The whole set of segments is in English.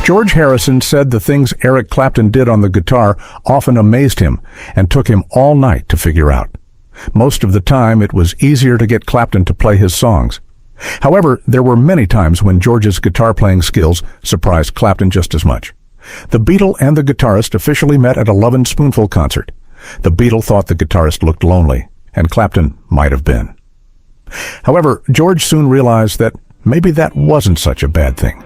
George Harrison said the things Eric Clapton did on the guitar often amazed him and took him all night to figure out. Most of the time, it was easier to get Clapton to play his songs. However, there were many times when George's guitar-playing skills surprised Clapton just as much. The Beatle and the guitarist officially met at a Lovin' Spoonful concert. The Beatle thought the guitarist looked lonely, and Clapton might have been. However, George soon realized that maybe that wasn't such a bad thing.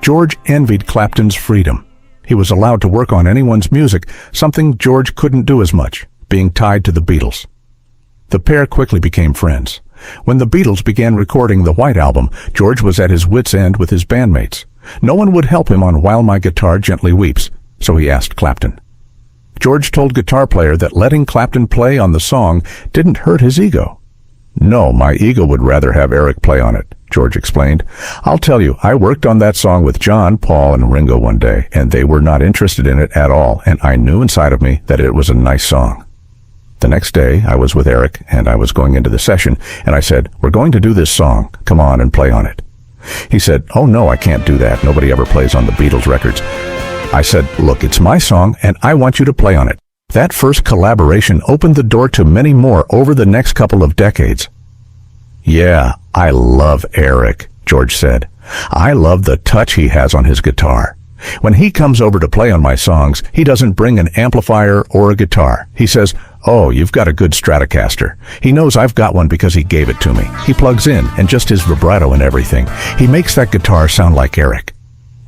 George envied Clapton's freedom. He was allowed to work on anyone's music, something George couldn't do as much, being tied to the Beatles. The pair quickly became friends. When the Beatles began recording the White Album, George was at his wits' end with his bandmates. No one would help him on While My Guitar Gently Weeps, so he asked Clapton. George told Guitar Player that letting Clapton play on the song didn't hurt his ego. "No, my ego would rather have Eric play on it," George explained. "I'll tell you, I worked on that song with John, Paul, and Ringo one day, and they were not interested in it at all, and I knew inside of me that it was a nice song." The next day, I was with Eric, and I was going into the session, and I said, "We're going to do this song. Come on and play on it." He said, "Oh no, I can't do that. Nobody ever plays on the Beatles records." I said, "Look, it's my song, and I want you to play on it." That first collaboration opened the door to many more over the next couple of decades. "Yeah, I love Eric," George said. "I love the touch he has on his guitar. When he comes over to play on my songs, he doesn't bring an amplifier or a guitar. He says, 'Oh, you've got a good Stratocaster.' He knows I've got one because he gave it to me. He plugs in, and just his vibrato and everything. He makes that guitar sound like Eric."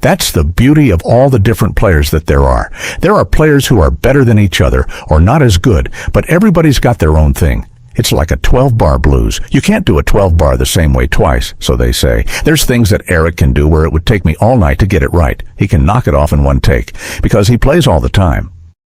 That's the beauty of all the different players that there are. There are players who are better than each other, or not as good, but everybody's got their own thing. It's like a 12-bar blues. You can't do a 12-bar the same way twice, so they say. There's things that Eric can do where it would take me all night to get it right. He can knock it off in one take, because he plays all the time.